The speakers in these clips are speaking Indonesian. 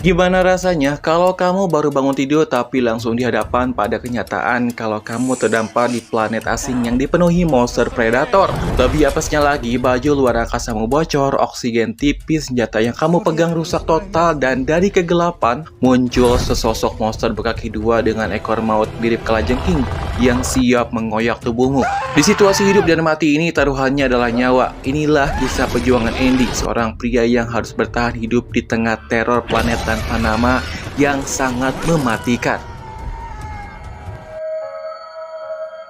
Gimana rasanya kalau kamu baru bangun tidur tapi langsung dihadapkan pada kenyataan kalau kamu terdampar di planet asing yang dipenuhi monster predator? Lebih apesnya lagi, baju luar angkasamu bocor, oksigen tipis, senjata yang kamu pegang rusak total, dan dari kegelapan muncul sesosok monster berkaki dua dengan ekor maut mirip kalajengking yang siap mengoyak tubuhmu. Di situasi hidup dan mati ini, taruhannya adalah nyawa. Inilah kisah perjuangan Andy, seorang pria yang harus bertahan hidup di tengah teror planet tanpa nama yang sangat mematikan.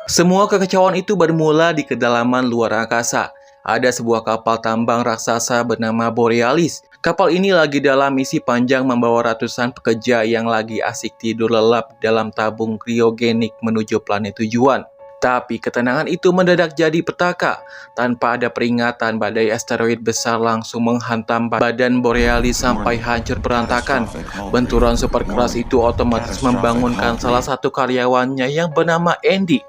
Semua kekacauan itu bermula di kedalaman luar angkasa. Ada sebuah kapal tambang raksasa bernama Borealis. Kapal ini lagi dalam misi panjang membawa ratusan pekerja yang lagi asik tidur lelap dalam tabung kriogenik menuju planet tujuan. Tapi ketenangan itu mendadak jadi petaka. Tanpa ada peringatan, badai asteroid besar langsung menghantam badan Borealis sampai hancur berantakan. Benturan super keras itu otomatis membangunkan salah satu karyawannya yang bernama Andy.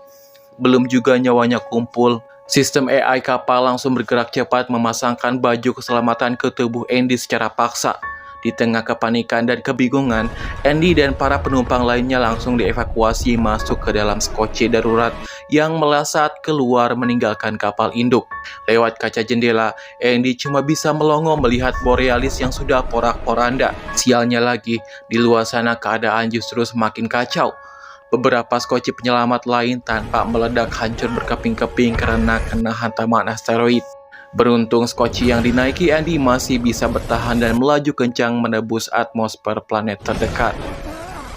Belum juga nyawanya kumpul, sistem AI kapal langsung bergerak cepat memasangkan baju keselamatan ke tubuh Andy secara paksa. Di tengah kepanikan dan kebingungan, Andy dan para penumpang lainnya langsung dievakuasi masuk ke dalam skoci darurat yang melesat keluar meninggalkan kapal induk. Lewat kaca jendela, Andy cuma bisa melongo melihat Borealis yang sudah porak-poranda. Sialnya lagi, di luar sana keadaan justru semakin kacau. Beberapa skoci penyelamat lain tanpa meledak hancur berkeping-keping karena kena hantaman asteroid. Beruntung skoci yang dinaiki Andy masih bisa bertahan dan melaju kencang menembus atmosfer planet terdekat.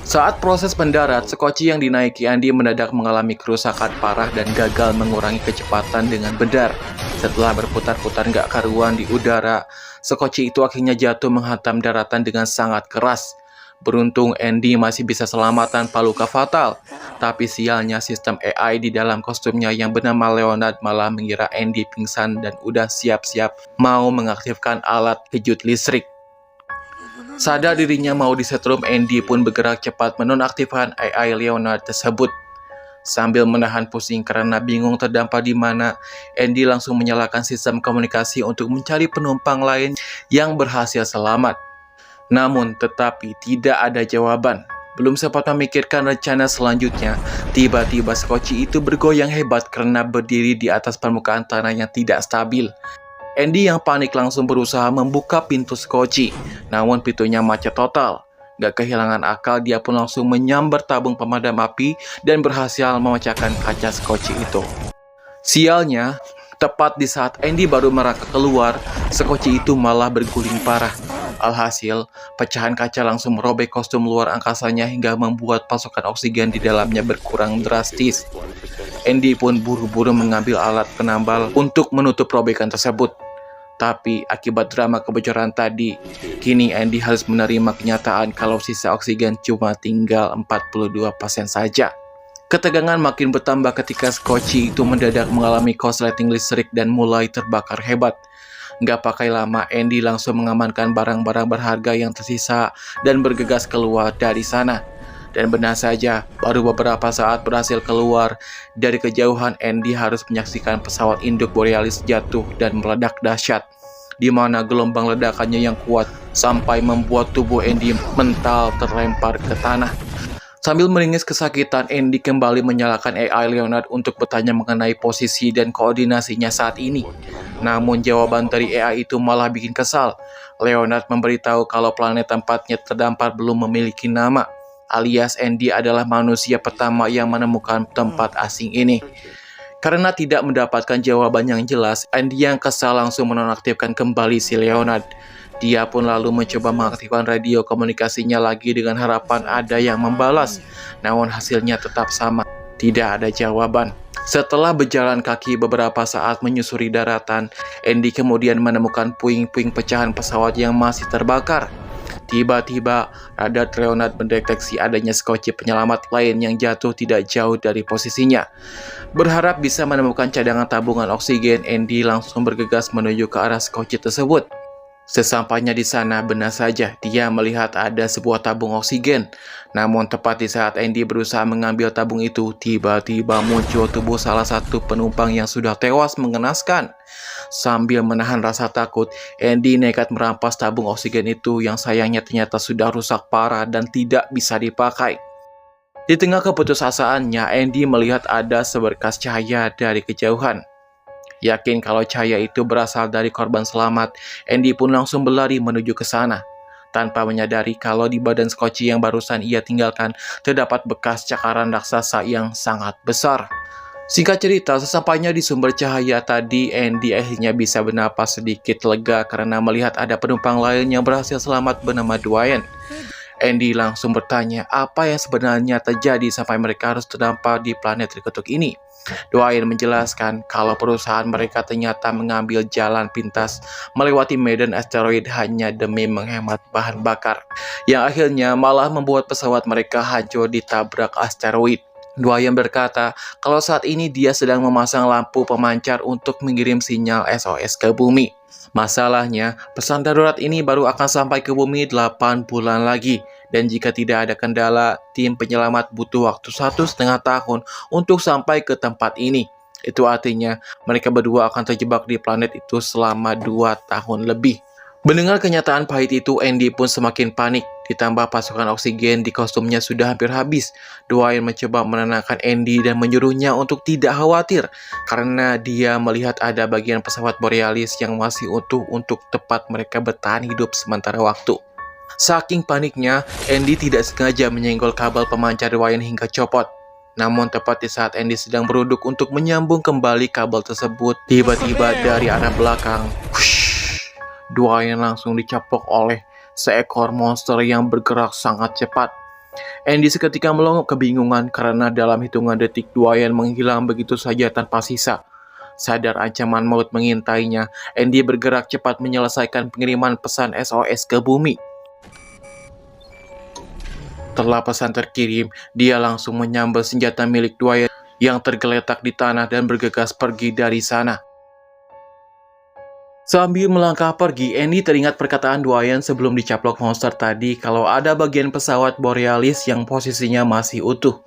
Saat proses mendarat, skoci yang dinaiki Andy mendadak mengalami kerusakan parah dan gagal mengurangi kecepatan dengan benar. Setelah berputar-putar gak karuan di udara, skoci itu akhirnya jatuh menghantam daratan dengan sangat keras. Beruntung Andy masih bisa selamat tanpa luka fatal. Tapi sialnya sistem AI di dalam kostumnya yang bernama Leonard malah mengira Andy pingsan dan udah siap-siap mau mengaktifkan alat kejut listrik. Sadar dirinya mau disetrum, Andy pun bergerak cepat menonaktifkan AI Leonard tersebut. Sambil menahan pusing karena bingung terdampar di mana, Andy langsung menyalakan sistem komunikasi untuk mencari penumpang lain yang berhasil selamat. Namun, tetapi tidak ada jawaban. Belum sempat memikirkan rencana selanjutnya, tiba-tiba skoci itu bergoyang hebat karena berdiri di atas permukaan tanah yang tidak stabil. Andy yang panik langsung berusaha membuka pintu skoci, namun pintunya macet total. Gak kehilangan akal, dia pun langsung menyambar tabung pemadam api dan berhasil memecahkan kaca skoci itu. Sialnya, tepat di saat Andy baru merangkak keluar, skoci itu malah berguling parah. Alhasil, pecahan kaca langsung merobek kostum luar angkasanya hingga membuat pasokan oksigen di dalamnya berkurang drastis. Andy pun buru-buru mengambil alat penambal untuk menutup robekan tersebut. Tapi akibat drama kebocoran tadi, kini Andy harus menerima kenyataan kalau sisa oksigen cuma tinggal 42% saja. Ketegangan makin bertambah ketika skoci itu mendadak mengalami korsleting listrik dan mulai terbakar hebat. Nggak pakai lama, Andy langsung mengamankan barang-barang berharga yang tersisa dan bergegas keluar dari sana. Dan benar saja, baru beberapa saat berhasil keluar dari kejauhan, Andy harus menyaksikan pesawat induk Borealis jatuh dan meledak dahsyat, di mana gelombang ledakannya yang kuat sampai membuat tubuh Andy mental terlempar ke tanah. Sambil meringis kesakitan, Andy kembali menyalakan AI Leonard untuk bertanya mengenai posisi dan koordinasinya saat ini. Namun jawaban dari AI itu malah bikin kesal. Leonard memberitahu kalau planet tempatnya terdampar belum memiliki nama, alias Andy adalah manusia pertama yang menemukan tempat asing ini. Karena tidak mendapatkan jawaban yang jelas, Andy yang kesal langsung menonaktifkan kembali si Leonard. Dia pun lalu mencoba mengaktifkan radio komunikasinya lagi dengan harapan ada yang membalas. Namun hasilnya tetap sama, tidak ada jawaban. Setelah berjalan kaki beberapa saat menyusuri daratan, Andy kemudian menemukan puing-puing pecahan pesawat yang masih terbakar. Tiba-tiba, radar Leonard mendeteksi adanya skoci penyelamat lain yang jatuh tidak jauh dari posisinya. Berharap bisa menemukan cadangan tabungan oksigen, Andy langsung bergegas menuju ke arah skoci tersebut. Sesampainya di sana, benar saja dia melihat ada sebuah tabung oksigen. Namun tepat di saat Andy berusaha mengambil tabung itu, tiba-tiba muncul tubuh salah satu penumpang yang sudah tewas mengenaskan. Sambil menahan rasa takut, Andy nekat merampas tabung oksigen itu yang sayangnya ternyata sudah rusak parah dan tidak bisa dipakai. Di tengah keputusasaannya, Andy melihat ada seberkas cahaya dari kejauhan. Yakin kalau cahaya itu berasal dari korban selamat, Andy pun langsung berlari menuju ke sana. Tanpa menyadari kalau di badan skoci yang barusan ia tinggalkan, terdapat bekas cakaran raksasa yang sangat besar. Singkat cerita, sesampainya di sumber cahaya tadi, Andy akhirnya bisa bernapas sedikit lega karena melihat ada penumpang lain yang berhasil selamat bernama Dwayne. Andy langsung bertanya apa yang sebenarnya terjadi sampai mereka harus terdampar di planet terkutuk ini. Dwayne menjelaskan kalau perusahaan mereka ternyata mengambil jalan pintas melewati medan asteroid hanya demi menghemat bahan bakar, yang akhirnya malah membuat pesawat mereka hancur ditabrak asteroid. Dwayne berkata kalau saat ini dia sedang memasang lampu pemancar untuk mengirim sinyal SOS ke bumi. Masalahnya, pesan darurat ini baru akan sampai ke bumi 8 bulan lagi. Dan jika tidak ada kendala, tim penyelamat butuh waktu 1,5 tahun untuk sampai ke tempat ini. Itu artinya mereka berdua akan terjebak di planet itu selama 2 tahun lebih. Mendengar kenyataan pahit itu, Andy pun semakin panik. Ditambah pasukan oksigen di kostumnya sudah hampir habis. Dwayne mencoba menenangkan Andy dan menyuruhnya untuk tidak khawatir karena dia melihat ada bagian pesawat Borealis yang masih utuh untuk tempat mereka bertahan hidup sementara waktu. Saking paniknya, Andy tidak sengaja menyenggol kabel pemancar Dwayne hingga copot. Namun tepat di saat Andy sedang beruduk untuk menyambung kembali kabel tersebut, tiba-tiba dari arah belakang, Dwayne langsung dicaplok oleh seekor monster yang bergerak sangat cepat. Andy seketika melongo kebingungan karena dalam hitungan detik Dwayne menghilang begitu saja tanpa sisa. Sadar ancaman maut mengintainya, Andy bergerak cepat menyelesaikan pengiriman pesan SOS ke bumi. Setelah pesan terkirim, dia langsung menyambel senjata milik Dwayne yang tergeletak di tanah dan bergegas pergi dari sana. Sambil melangkah pergi, Andy teringat perkataan Dwayne sebelum dicaplok monster tadi kalau ada bagian pesawat Borealis yang posisinya masih utuh.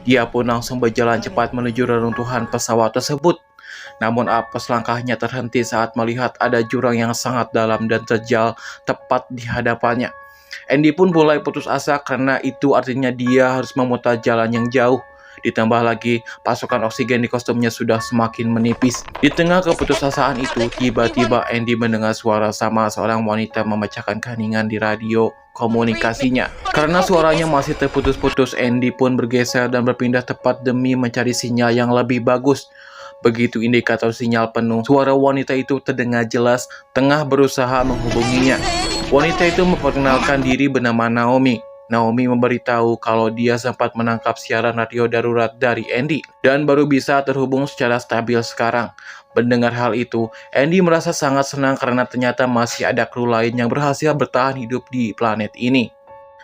Dia pun langsung berjalan cepat menuju reruntuhan pesawat tersebut. Namun apes langkahnya terhenti saat melihat ada jurang yang sangat dalam dan terjal tepat di hadapannya. Andy pun mulai putus asa karena itu artinya dia harus memutar jalan yang jauh. Ditambah lagi, pasukan oksigen di kostumnya sudah semakin menipis. Di tengah keputusasaan itu, tiba-tiba Andy mendengar suara sama seorang wanita memecahkan keheningan di radio komunikasinya. Karena suaranya masih terputus-putus, Andy pun bergeser dan berpindah tepat demi mencari sinyal yang lebih bagus. Begitu indikator sinyal penuh, suara wanita itu terdengar jelas tengah berusaha menghubunginya. Wanita itu memperkenalkan diri bernama Naomi. Naomi memberitahu kalau dia sempat menangkap siaran radio darurat dari Andy dan baru bisa terhubung secara stabil sekarang. Mendengar hal itu, Andy merasa sangat senang karena ternyata masih ada kru lain yang berhasil bertahan hidup di planet ini.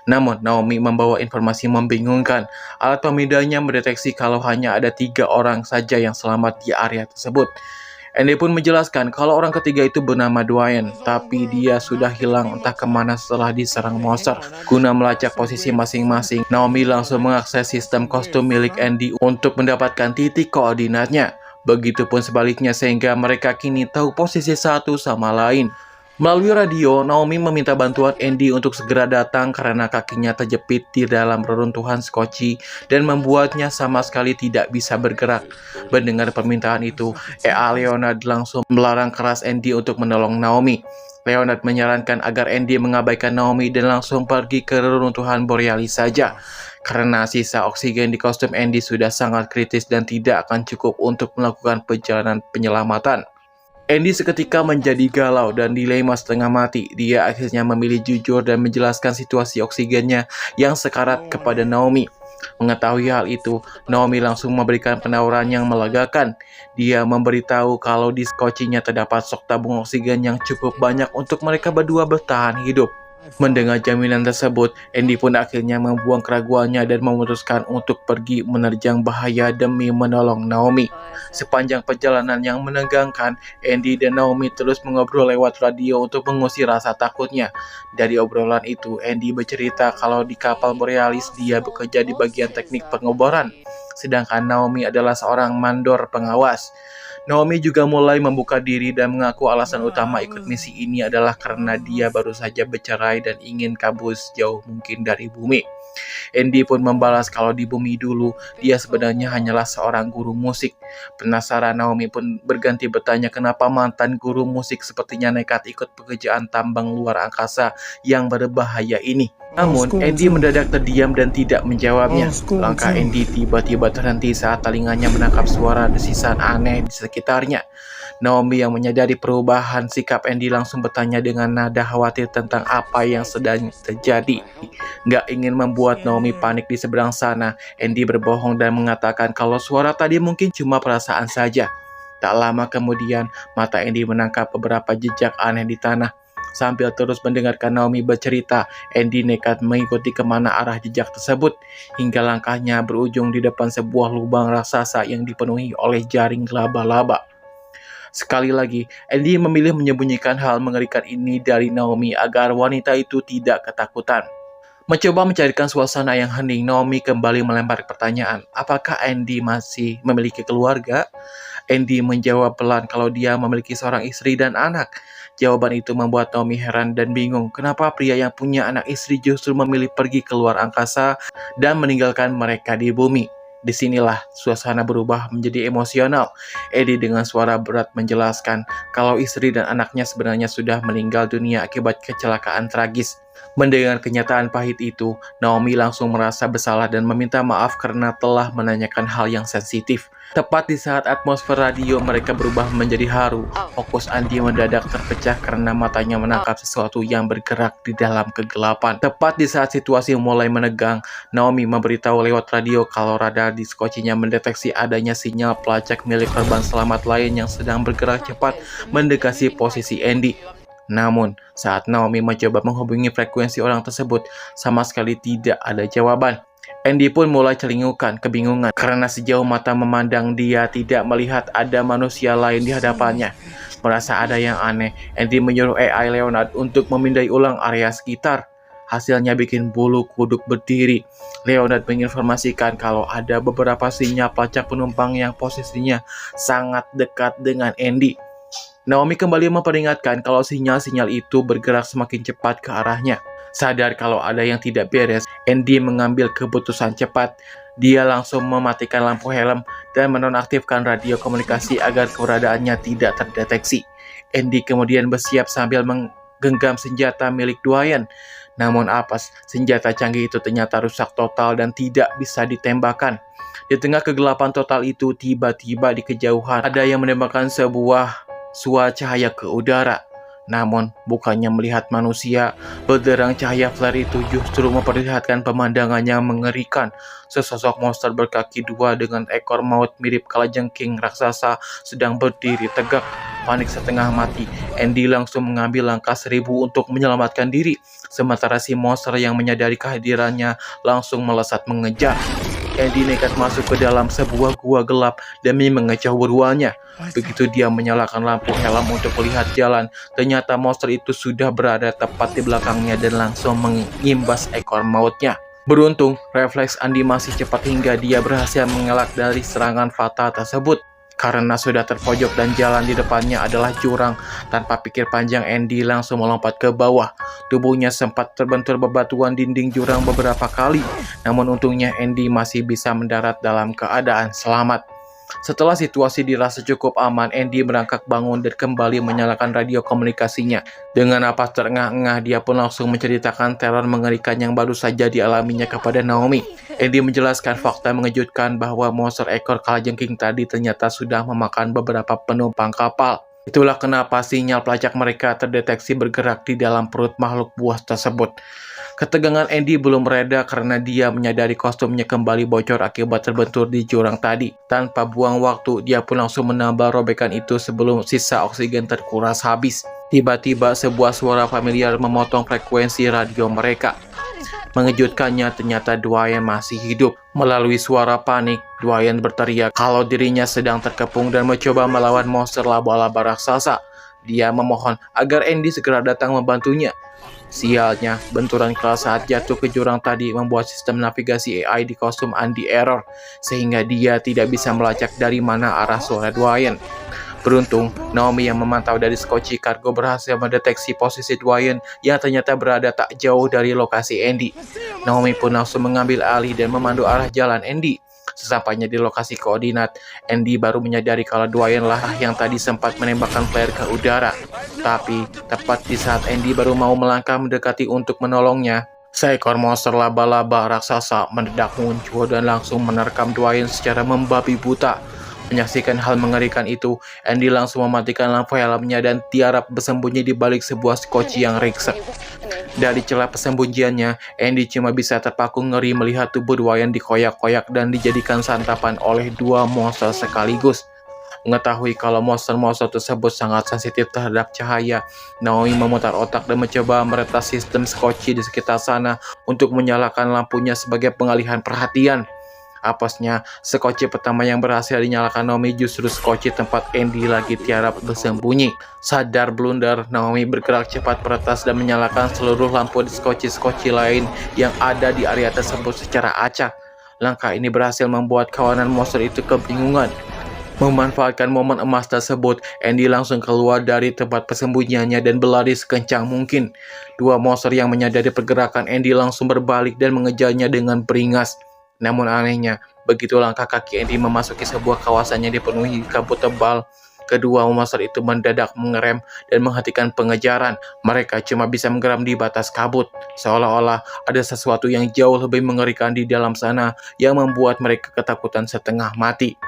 Namun, Naomi membawa informasi membingungkan. Alat pemindahnya mendeteksi kalau hanya ada 3 orang saja yang selamat di area tersebut. Andy pun menjelaskan kalau orang ketiga itu bernama Dwayne, tapi dia sudah hilang entah kemana setelah diserang monster. Guna melacak posisi masing-masing, Naomi langsung mengakses sistem kostum milik Andy untuk mendapatkan titik koordinatnya. Begitupun sebaliknya sehingga mereka kini tahu posisi satu sama lain. Melalui radio, Naomi meminta bantuan Andy untuk segera datang karena kakinya terjepit di dalam reruntuhan skoci dan membuatnya sama sekali tidak bisa bergerak. Mendengar permintaan itu, Leonard langsung melarang keras Andy untuk menolong Naomi. Leonard menyarankan agar Andy mengabaikan Naomi dan langsung pergi ke reruntuhan Borealis saja. Karena sisa oksigen di kostum Andy sudah sangat kritis dan tidak akan cukup untuk melakukan perjalanan penyelamatan. Andy seketika menjadi galau dan dilema setengah mati. Dia akhirnya memilih jujur dan menjelaskan situasi oksigennya yang sekarat kepada Naomi. Mengetahui hal itu, Naomi langsung memberikan penawaran yang melegakan. Dia memberitahu kalau di skocinya terdapat stok tabung oksigen yang cukup banyak untuk mereka berdua bertahan hidup. Mendengar jaminan tersebut, Andy pun akhirnya membuang keraguannya dan memutuskan untuk pergi menerjang bahaya demi menolong Naomi. Sepanjang perjalanan yang menegangkan, Andy dan Naomi terus mengobrol lewat radio untuk mengusir rasa takutnya. Dari obrolan itu, Andy bercerita kalau di kapal Borealis dia bekerja di bagian teknik pengoboran, sedangkan Naomi adalah seorang mandor pengawas. Naomi juga mulai membuka diri dan mengaku alasan utama ikut misi ini adalah karena dia baru saja bercerai dan ingin kabur sejauh mungkin dari bumi. Andy pun membalas kalau di bumi dulu dia sebenarnya hanyalah seorang guru musik. Penasaran, Naomi pun berganti bertanya kenapa mantan guru musik sepertinya nekat ikut pekerjaan tambang luar angkasa yang berbahaya ini. Namun, Andy mendadak terdiam dan tidak menjawabnya. Langkah Andy tiba-tiba terhenti saat telinganya menangkap suara desisan aneh di sekitarnya. Naomi yang menyadari perubahan sikap Andy langsung bertanya dengan nada khawatir tentang apa yang sedang terjadi. Nggak ingin membuat Naomi panik di seberang sana, Andy berbohong dan mengatakan kalau suara tadi mungkin cuma perasaan saja. Tak lama kemudian, mata Andy menangkap beberapa jejak aneh di tanah. Sambil terus mendengarkan Naomi bercerita, Andy nekat mengikuti kemana arah jejak tersebut, hingga langkahnya berujung di depan sebuah lubang raksasa yang dipenuhi oleh jaring laba-laba. Sekali lagi, Andy memilih menyembunyikan hal mengerikan ini dari Naomi agar wanita itu tidak ketakutan. Mencoba mencarikan suasana yang hening, Naomi kembali melempar pertanyaan, apakah Andy masih memiliki keluarga? Andy menjawab pelan kalau dia memiliki seorang istri dan anak. Jawaban itu membuat Naomi heran dan bingung, kenapa pria yang punya anak istri justru memilih pergi ke luar angkasa dan meninggalkan mereka di bumi. Disinilah suasana berubah menjadi emosional. Andy dengan suara berat menjelaskan kalau istri dan anaknya sebenarnya sudah meninggal dunia akibat kecelakaan tragis. Mendengar kenyataan pahit itu, Naomi langsung merasa bersalah dan meminta maaf karena telah menanyakan hal yang sensitif. Tepat di saat atmosfer radio mereka berubah menjadi haru, fokus Andy mendadak terpecah karena matanya menangkap sesuatu yang bergerak di dalam kegelapan. Tepat di saat situasi mulai menegang, Naomi memberitahu lewat radio kalau radar di skocinya mendeteksi adanya sinyal pelacak milik korban selamat lain yang sedang bergerak cepat mendekati posisi Andy. Namun, saat Naomi mencoba menghubungi frekuensi orang tersebut, sama sekali tidak ada jawaban. Andy pun mulai celingukan, kebingungan, karena sejauh mata memandang dia tidak melihat ada manusia lain di hadapannya. Merasa ada yang aneh, Andy menyuruh AI Leonard untuk memindai ulang area sekitar. Hasilnya bikin bulu kuduk berdiri. Leonard menginformasikan kalau ada beberapa sinyal pelacak penumpang yang posisinya sangat dekat dengan Andy. Naomi kembali memperingatkan kalau sinyal-sinyal itu bergerak semakin cepat ke arahnya. Sadar kalau ada yang tidak beres, Andy mengambil keputusan cepat. Dia langsung mematikan lampu helm dan menonaktifkan radio komunikasi agar keberadaannya tidak terdeteksi. Andy kemudian bersiap sambil menggenggam senjata milik Dwayne. Namun apes, senjata canggih itu ternyata rusak total dan tidak bisa ditembakkan. Di tengah kegelapan total itu, tiba-tiba di kejauhan ada yang menembakkan sebuah suara cahaya ke udara. Namun, bukannya melihat manusia, benderang cahaya flare itu justru memperlihatkan pemandangan yang mengerikan. Sesosok monster berkaki dua dengan ekor maut mirip kalajengking raksasa sedang berdiri tegak. Panik setengah mati, Andy langsung mengambil langkah 1000 untuk menyelamatkan diri. Sementara si monster yang menyadari kehadirannya langsung melesat mengejar. Andy nekat masuk ke dalam sebuah gua gelap demi mengejar buruannya. Begitu dia menyalakan lampu helm untuk melihat jalan, ternyata monster itu sudah berada tepat di belakangnya dan langsung mengimbas ekor mautnya. Beruntung, refleks Andy masih cepat hingga dia berhasil mengelak dari serangan fatal tersebut. Karena sudah terpojok dan jalan di depannya adalah jurang, tanpa pikir panjang Andy langsung melompat ke bawah. Tubuhnya sempat terbentur bebatuan dinding jurang beberapa kali, namun untungnya Andy masih bisa mendarat dalam keadaan selamat. Setelah situasi dirasa cukup aman, Andy merangkak bangun dan kembali menyalakan radio komunikasinya. Dengan napas terengah-engah, dia pun langsung menceritakan teror mengerikan yang baru saja dialaminya kepada Naomi. Andy menjelaskan fakta mengejutkan bahwa monster ekor kalajengking tadi ternyata sudah memakan beberapa penumpang kapal. Itulah kenapa sinyal pelacak mereka terdeteksi bergerak di dalam perut makhluk buas tersebut. Ketegangan Andy belum mereda karena dia menyadari kostumnya kembali bocor akibat terbentur di jurang tadi. Tanpa buang waktu, dia pun langsung menambal robekan itu sebelum sisa oksigen terkuras habis. Tiba-tiba sebuah suara familiar memotong frekuensi radio mereka. Mengejutkannya, ternyata Dwayne masih hidup. Melalui suara panik, Dwayne berteriak kalau dirinya sedang terkepung dan mencoba melawan monster laba-laba raksasa. Dia memohon agar Andy segera datang membantunya. Sialnya, benturan keras saat jatuh ke jurang tadi membuat sistem navigasi AI di kostum Andy error, sehingga dia tidak bisa melacak dari mana arah suara Dwayne. Beruntung, Naomi yang memantau dari skoci kargo berhasil mendeteksi posisi Dwayne yang ternyata berada tak jauh dari lokasi Andy. Naomi pun langsung mengambil alih dan memandu arah jalan Andy. Sesampainya di lokasi koordinat, Andy baru menyadari kalau Dwayne lah yang tadi sempat menembakkan flare ke udara. Tapi, tepat di saat Andy baru mau melangkah mendekati untuk menolongnya, seekor monster laba-laba raksasa mendadak muncul dan langsung menerkam Dwayne secara membabi buta. Menyaksikan hal mengerikan itu, Andy langsung mematikan lampu helmnya dan tiarap bersembunyi di balik sebuah skoci yang ringsek. Dari celah persembunyiannya, Andy cuma bisa terpaku ngeri melihat tubuh Dwayne dikoyak-koyak dan dijadikan santapan oleh dua monster sekaligus. Mengetahui kalau monster-monster tersebut sangat sensitif terhadap cahaya, Naomi memutar otak dan mencoba meretas sistem skoci di sekitar sana untuk menyalakan lampunya sebagai pengalihan perhatian. Apesnya, skoci pertama yang berhasil dinyalakan Naomi justru skoci tempat Andy lagi tiarap bersembunyi. Sadar blunder, Naomi bergerak cepat meretas dan menyalakan seluruh lampu di skoci-skoci lain yang ada di area tersebut secara acak. Langkah ini berhasil membuat kawanan monster itu kebingungan. Memanfaatkan momen emas tersebut, Andy langsung keluar dari tempat persembunyiannya dan berlari sekencang mungkin. Dua monster yang menyadari pergerakan Andy langsung berbalik dan mengejarnya dengan beringas. Namun anehnya, begitu langkah kaki Andy memasuki sebuah kawasan yang dipenuhi kabut tebal, kedua monster itu mendadak mengerem dan menghentikan pengejaran. Mereka cuma bisa menggeram di batas kabut, seolah-olah ada sesuatu yang jauh lebih mengerikan di dalam sana yang membuat mereka ketakutan setengah mati.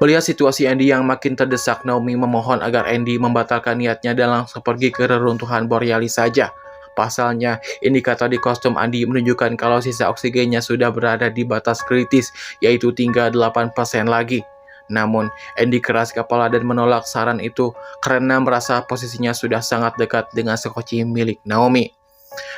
Melihat situasi Andy yang makin terdesak, Naomi memohon agar Andy membatalkan niatnya dan langsung pergi ke reruntuhan Borealis saja. Pasalnya, indikator di kostum Andy menunjukkan kalau sisa oksigennya sudah berada di batas kritis, yaitu tinggal 8% lagi. Namun, Andy keras kepala dan menolak saran itu karena merasa posisinya sudah sangat dekat dengan skoci milik Naomi.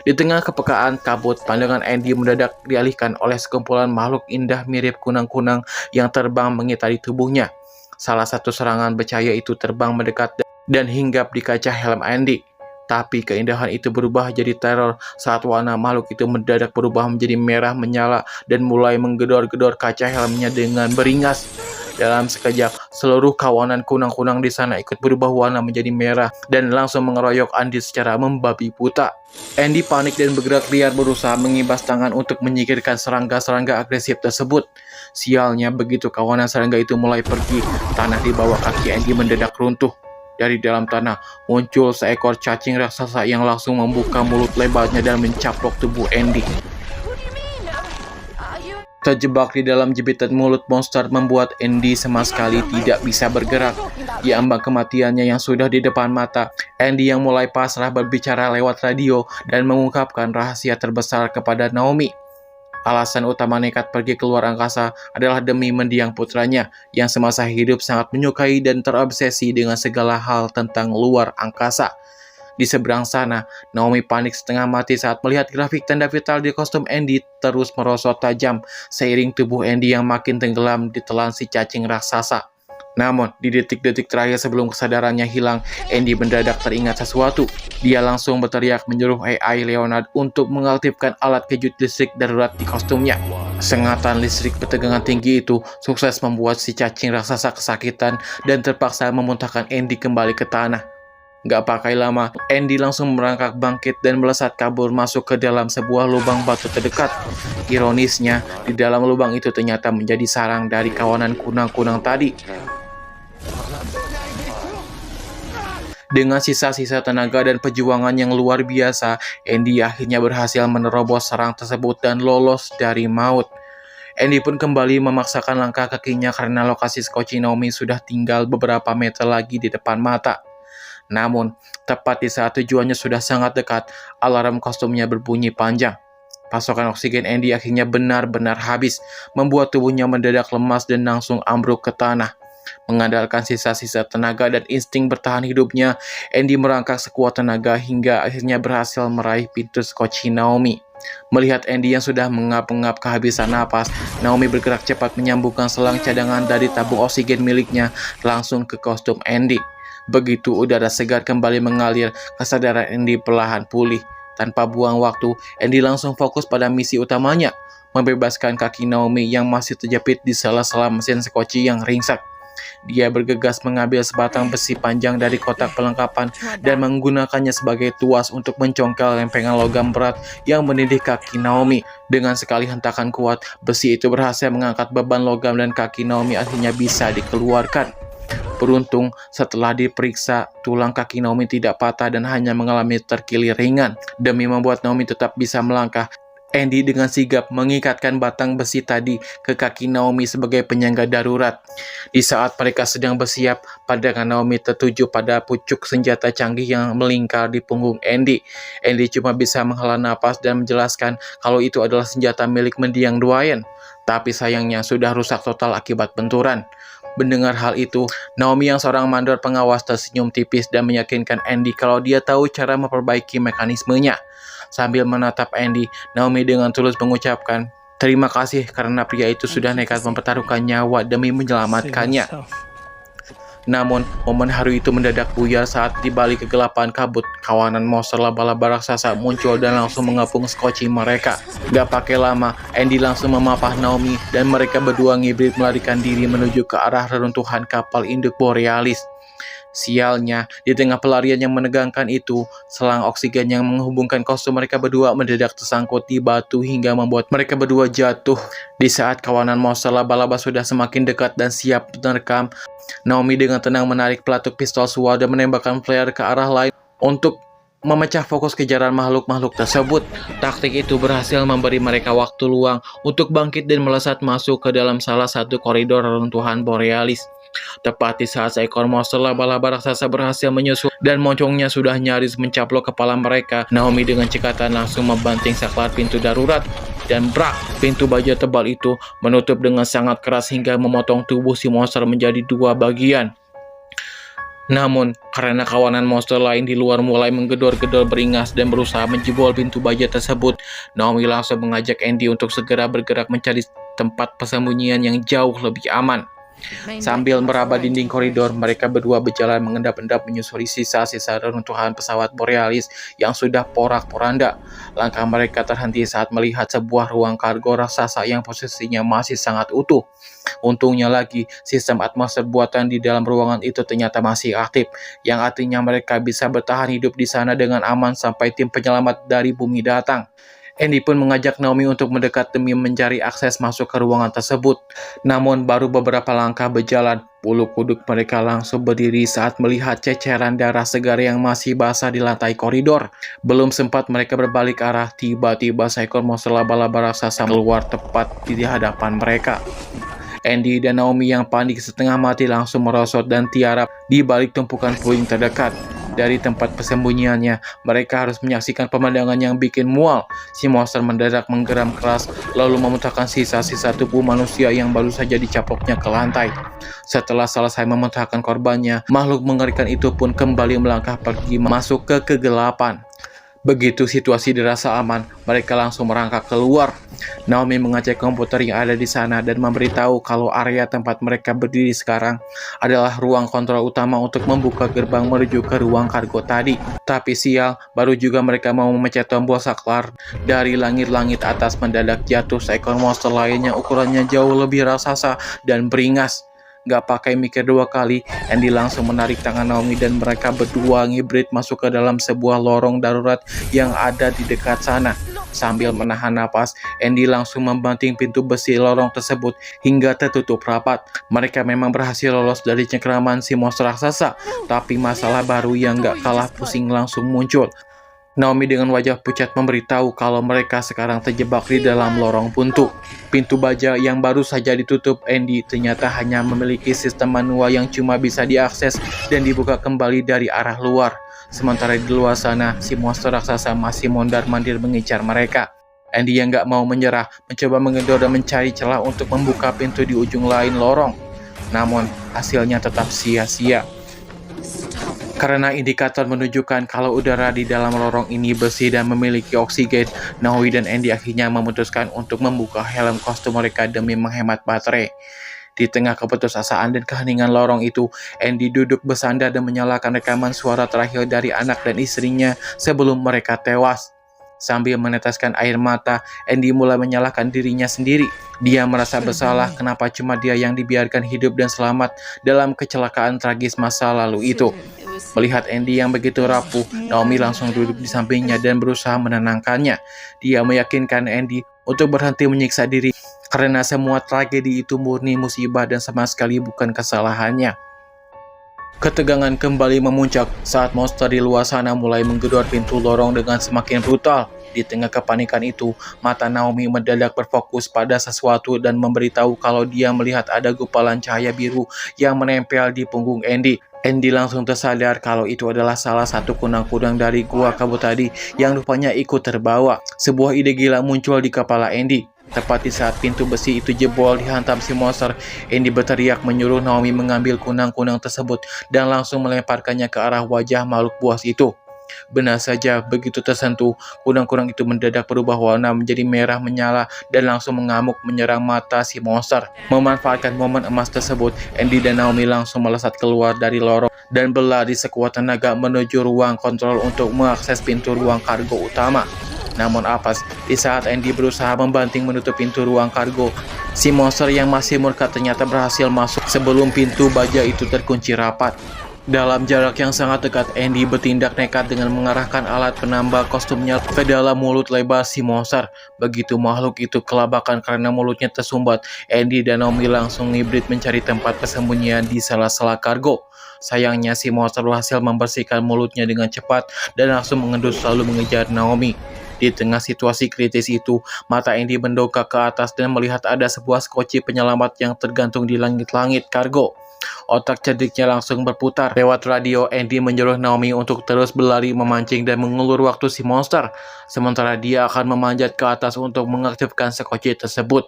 Di tengah kepekaan kabut, pandangan Andy mendadak dialihkan oleh sekumpulan makhluk indah mirip kunang-kunang yang terbang mengitari tubuhnya. Salah satu serangan bercahaya itu terbang mendekat dan hinggap di kaca helm Andy. Tapi keindahan itu berubah jadi teror saat warna makhluk itu mendadak berubah menjadi merah menyala dan mulai menggedor-gedor kaca helmnya dengan beringas. Dalam sekejap, seluruh kawanan kunang-kunang di sana ikut berubah warna menjadi merah dan langsung mengeroyok Andy secara membabi buta. Andy panik dan bergerak liar berusaha mengibas tangan untuk menyingkirkan serangga-serangga agresif tersebut. Sialnya, begitu kawanan serangga itu mulai pergi, tanah di bawah kaki Andy mendadak runtuh. Dari dalam tanah muncul seekor cacing raksasa yang langsung membuka mulut lebarnya dan mencaplok tubuh Andy. Terjebak di dalam jepitan mulut monster membuat Andy sama sekali tidak bisa bergerak. Di ambang kematiannya yang sudah di depan mata, Andy yang mulai pasrah berbicara lewat radio dan mengungkapkan rahasia terbesar kepada Naomi. Alasan utama nekat pergi keluar angkasa adalah demi mendiang putranya yang semasa hidup sangat menyukai dan terobsesi dengan segala hal tentang luar angkasa. Di seberang sana, Naomi panik setengah mati saat melihat grafik tanda vital di kostum Andy terus merosot tajam seiring tubuh Andy yang makin tenggelam ditelan si cacing raksasa. Namun, di detik-detik terakhir sebelum kesadarannya hilang, Andy mendadak teringat sesuatu. Dia langsung berteriak menyuruh AI Leonard untuk mengaktifkan alat kejut listrik darurat di kostumnya. Sengatan listrik bertegangan tinggi itu sukses membuat si cacing raksasa kesakitan dan terpaksa memuntahkan Andy kembali ke tanah. Gak pakai lama, Andy langsung merangkak bangkit dan melesat kabur masuk ke dalam sebuah lubang batu terdekat. Ironisnya, di dalam lubang itu ternyata menjadi sarang dari kawanan kunang-kunang tadi. Dengan sisa-sisa tenaga dan perjuangan yang luar biasa, Andy akhirnya berhasil menerobos sarang tersebut dan lolos dari maut. Andy pun kembali memaksakan langkah kakinya karena lokasi skoci Naomi sudah tinggal beberapa meter lagi di depan mata. Namun, tepat di saat tujuannya sudah sangat dekat, alarm kostumnya berbunyi panjang. Pasokan oksigen Andy akhirnya benar-benar habis, membuat tubuhnya mendadak lemas dan langsung ambruk ke tanah. Mengandalkan sisa-sisa tenaga dan insting bertahan hidupnya, Andy merangkak sekuat tenaga hingga akhirnya berhasil meraih pintu skoci Naomi. Melihat Andy yang sudah mengap-ngap kehabisan napas, Naomi bergerak cepat menyambungkan selang cadangan dari tabung oksigen miliknya langsung ke kostum Andy. Begitu udara segar kembali mengalir, kesadaran Andy perlahan pulih. Tanpa buang waktu, Andy langsung fokus pada misi utamanya, membebaskan kaki Naomi yang masih terjepit di sela-sela mesin skoci yang ringsek. Dia bergegas mengambil sebatang besi panjang dari kotak perlengkapan dan menggunakannya sebagai tuas untuk mencongkel lempengan logam berat yang menindih kaki Naomi. Dengan sekali hentakan kuat, besi itu berhasil mengangkat beban logam dan kaki Naomi akhirnya bisa dikeluarkan. Beruntung, setelah diperiksa, tulang kaki Naomi tidak patah dan hanya mengalami terkilir ringan. Demi membuat Naomi tetap bisa melangkah, Andy dengan sigap mengikatkan batang besi tadi ke kaki Naomi sebagai penyangga darurat. Di saat mereka sedang bersiap, pandangan Naomi tertuju pada pucuk senjata canggih yang melingkar di punggung Andy. Andy cuma bisa menghela napas dan menjelaskan kalau itu adalah senjata milik mendiang Dwayne. Tapi sayangnya sudah rusak total akibat benturan. Mendengar hal itu, Naomi yang seorang mandor pengawas tersenyum tipis dan meyakinkan Andy kalau dia tahu cara memperbaiki mekanismenya. Sambil menatap Andy, Naomi dengan tulus mengucapkan, "Terima kasih karena pria itu sudah nekat mempertaruhkan nyawa demi menyelamatkannya." Namun, momen haru itu mendadak buyar saat di balik kegelapan kabut, kawanan monster laba-laba raksasa muncul dan langsung mengepung skoci mereka. Gak pakai lama, Andy langsung memapah Naomi dan mereka berdua ngibrit melarikan diri menuju ke arah reruntuhan kapal induk Borealis. Sialnya, di tengah pelarian yang menegangkan itu, selang oksigen yang menghubungkan kostum mereka berdua mendadak tersangkut di batu hingga membuat mereka berdua jatuh. Di saat kawanan monster laba-laba sudah semakin dekat dan siap menerkam, Naomi dengan tenang menarik pelatuk pistol SWAT dan menembakkan flare ke arah lain untuk memecah fokus kejaran makhluk-makhluk tersebut. Taktik itu berhasil memberi mereka waktu luang untuk bangkit dan melesat masuk ke dalam salah satu koridor reruntuhan Borealis. Tepat di saat seekor monster laba-laba raksasa berhasil menyusul dan moncongnya sudah nyaris mencaplok kepala mereka, Naomi dengan cekatan langsung membanting saklar pintu darurat. Dan brak, pintu baja tebal itu menutup dengan sangat keras hingga memotong tubuh si monster menjadi dua bagian. Namun, karena kawanan monster lain di luar mulai menggedor-gedor beringas dan berusaha menjebol pintu baja tersebut, Naomi langsung mengajak Andy untuk segera bergerak mencari tempat persembunyian yang jauh lebih aman. Sambil meraba dinding koridor, mereka berdua berjalan mengendap-endap menyusuri sisa-sisa reruntuhan pesawat Borealis yang sudah porak-poranda. Langkah mereka terhenti saat melihat sebuah ruang kargo raksasa yang posisinya masih sangat utuh. Untungnya lagi, sistem atmosfer buatan di dalam ruangan itu ternyata masih aktif, yang artinya mereka bisa bertahan hidup di sana dengan aman sampai tim penyelamat dari bumi datang. Andy pun mengajak Naomi untuk mendekat demi mencari akses masuk ke ruangan tersebut. Namun baru beberapa langkah berjalan, bulu kuduk mereka langsung berdiri saat melihat ceceran darah segar yang masih basah di lantai koridor. Belum sempat mereka berbalik arah, tiba-tiba seekor monster laba-laba raksasa keluar tepat di hadapan mereka. Andy dan Naomi yang panik setengah mati langsung merosot dan tiarap di balik tumpukan puing terdekat. Dari tempat persembunyiannya, mereka harus menyaksikan pemandangan yang bikin mual. Si monster mendadak menggeram keras, lalu memuntahkan sisa-sisa tubuh manusia yang baru saja dicaploknya ke lantai. Setelah selesai memuntahkan korbannya, makhluk mengerikan itu pun kembali melangkah pergi masuk ke kegelapan. Begitu situasi dirasa aman, mereka langsung merangkak keluar. Naomi mengecek komputer yang ada di sana dan memberitahu kalau area tempat mereka berdiri sekarang adalah ruang kontrol utama untuk membuka gerbang menuju ke ruang kargo tadi. Tapi sial, baru juga mereka mau memencet tombol saklar, dari langit-langit atas mendadak jatuh seekor monster lain yang ukurannya jauh lebih raksasa dan beringas. Gak pakai mikir dua kali, Andy langsung menarik tangan Naomi dan mereka berdua ngibrit masuk ke dalam sebuah lorong darurat yang ada di dekat sana. Sambil menahan napas, Andy langsung membanting pintu besi lorong tersebut hingga tertutup rapat. Mereka memang berhasil lolos dari cengkraman si monster raksasa, tapi masalah baru yang gak kalah pusing langsung muncul. Naomi dengan wajah pucat memberitahu kalau mereka sekarang terjebak di dalam lorong buntu. Pintu baja yang baru saja ditutup Andy ternyata hanya memiliki sistem manual yang cuma bisa diakses dan dibuka kembali dari arah luar. Sementara di luar sana, si monster raksasa masih mondar-mandir mengincar mereka. Andy yang nggak mau menyerah mencoba menggedor dan mencari celah untuk membuka pintu di ujung lain lorong. Namun, hasilnya tetap sia-sia. Karena indikator menunjukkan kalau udara di dalam lorong ini bersih dan memiliki oksigen, Naomi dan Andy akhirnya memutuskan untuk membuka helm kostum mereka demi menghemat baterai. Di tengah keputusasaan dan keheningan lorong itu, Andy duduk bersandar dan menyalakan rekaman suara terakhir dari anak dan istrinya sebelum mereka tewas. Sambil meneteskan air mata, Andy mulai menyalahkan dirinya sendiri. Dia merasa bersalah kenapa cuma dia yang dibiarkan hidup dan selamat dalam kecelakaan tragis masa lalu itu. Melihat Andy yang begitu rapuh, Naomi langsung duduk di sampingnya dan berusaha menenangkannya. Dia meyakinkan Andy untuk berhenti menyiksa diri karena semua tragedi itu murni musibah dan sama sekali bukan kesalahannya. Ketegangan kembali memuncak saat monster di luar sana mulai menggedor pintu lorong dengan semakin brutal. Di tengah kepanikan itu, mata Naomi mendadak berfokus pada sesuatu dan memberitahu kalau dia melihat ada gumpalan cahaya biru yang menempel di punggung Andy. Andy langsung tersadar kalau itu adalah salah satu kunang-kunang dari gua kabut tadi yang rupanya ikut terbawa. Sebuah ide gila muncul di kepala Andy. Tepat di saat pintu besi itu jebol dihantam si monster, Andy berteriak menyuruh Naomi mengambil kunang-kunang tersebut dan langsung melemparkannya ke arah wajah makhluk buas itu. Benar saja, begitu tersentuh, kunang-kunang itu mendadak berubah warna menjadi merah menyala dan langsung mengamuk menyerang mata si monster. Memanfaatkan momen emas tersebut, Andy dan Naomi langsung melesat keluar dari lorong dan berlari sekuat tenaga menuju ruang kontrol untuk mengakses pintu ruang kargo utama. Namun apes, di saat Andy berusaha membanting menutup pintu ruang kargo, si monster yang masih murka ternyata berhasil masuk sebelum pintu baja itu terkunci rapat. Dalam jarak yang sangat dekat, Andy bertindak nekat dengan mengarahkan alat penambah kostumnya ke dalam mulut lebar si monster. Begitu makhluk itu kelabakan karena mulutnya tersumbat, Andy dan Naomi langsung ngibrit mencari tempat persembunyian di sela-sela kargo. Sayangnya si monster berhasil membersihkan mulutnya dengan cepat dan langsung mengendus lalu mengejar Naomi. Di tengah situasi kritis itu, mata Andy mendongak ke atas dan melihat ada sebuah skoci penyelamat yang tergantung di langit-langit kargo. Otak cerdiknya langsung berputar. Lewat radio, Andy menyuruh Naomi untuk terus berlari memancing dan mengulur waktu si monster. Sementara dia akan memanjat ke atas untuk mengaktifkan skoci tersebut.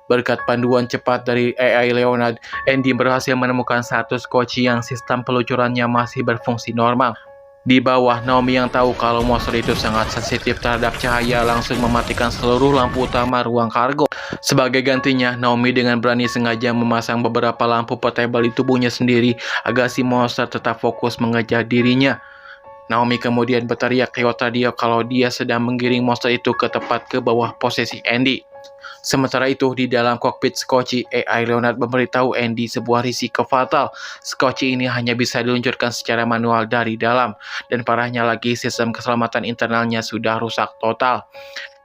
Berkat panduan cepat dari AI Leonard, Andy berhasil menemukan satu skoci yang sistem peluncurannya masih berfungsi normal. Di bawah, Naomi yang tahu kalau monster itu sangat sensitif terhadap cahaya langsung mematikan seluruh lampu utama ruang kargo. Sebagai gantinya, Naomi dengan berani sengaja memasang beberapa lampu portable di tubuhnya sendiri agar si monster tetap fokus mengejar dirinya. Naomi kemudian berteriak lewat radio kalau dia sedang menggiring monster itu ke tepat ke bawah posisi Andy. Sementara itu, di dalam kokpit skoci, AI Leonard memberitahu Andy sebuah risiko fatal. Skoci ini hanya bisa diluncurkan secara manual dari dalam, dan parahnya lagi sistem keselamatan internalnya sudah rusak total.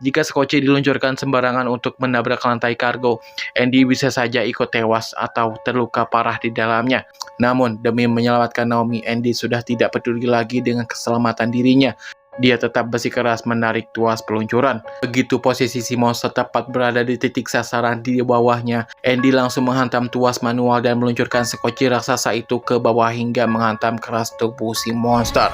Jika skoci diluncurkan sembarangan untuk menabrak lantai kargo, Andy bisa saja ikut tewas atau terluka parah di dalamnya. Namun, demi menyelamatkan Naomi, Andy sudah tidak peduli lagi dengan keselamatan dirinya. Dia tetap bersikeras menarik tuas peluncuran. Begitu posisi si monster tepat berada di titik sasaran di bawahnya, Andy langsung menghantam tuas manual dan meluncurkan skoci raksasa itu ke bawah hingga menghantam keras tubuh si monster.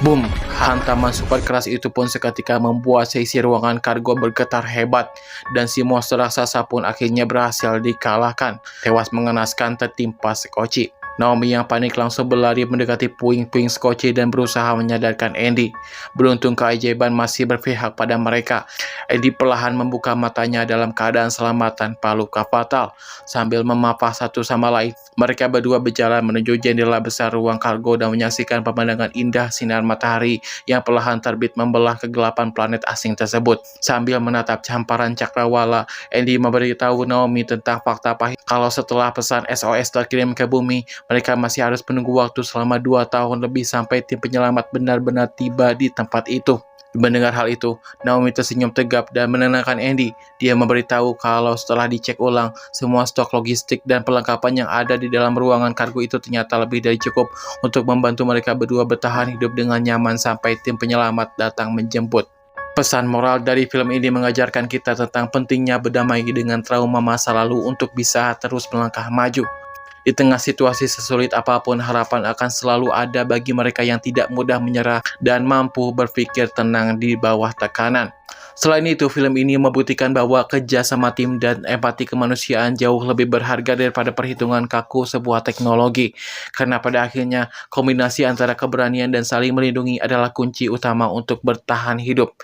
Boom! Hantaman super keras itu pun seketika membuat seisi ruangan kargo bergetar hebat, dan si monster raksasa pun akhirnya berhasil dikalahkan, tewas mengenaskan tertimpa skoci. Naomi yang panik langsung berlari mendekati puing-puing skoci dan berusaha menyadarkan Andy. Beruntung keajaiban masih berpihak pada mereka. Andy perlahan membuka matanya dalam keadaan selamat tanpa luka fatal. Sambil memapah satu sama lain, mereka berdua berjalan menuju jendela besar ruang kargo dan menyaksikan pemandangan indah sinar matahari yang perlahan terbit membelah kegelapan planet asing tersebut. Sambil menatap hamparan cakrawala, Andy memberitahu Naomi tentang fakta pahit kalau setelah pesan SOS terkirim ke bumi, mereka masih harus menunggu waktu selama 2 tahun lebih sampai tim penyelamat benar-benar tiba di tempat itu. Mendengar hal itu, Naomi tersenyum tegap dan menenangkan Andy. Dia memberitahu kalau setelah dicek ulang, semua stok logistik dan perlengkapan yang ada di dalam ruangan kargo itu ternyata lebih dari cukup untuk membantu mereka berdua bertahan hidup dengan nyaman sampai tim penyelamat datang menjemput. Pesan moral dari film ini mengajarkan kita tentang pentingnya berdamai dengan trauma masa lalu untuk bisa terus melangkah maju. Di tengah situasi sesulit apapun, harapan akan selalu ada bagi mereka yang tidak mudah menyerah dan mampu berpikir tenang di bawah tekanan. Selain itu, film ini membuktikan bahwa kerjasama tim dan empati kemanusiaan jauh lebih berharga daripada perhitungan kaku sebuah teknologi. Karena pada akhirnya, kombinasi antara keberanian dan saling melindungi adalah kunci utama untuk bertahan hidup.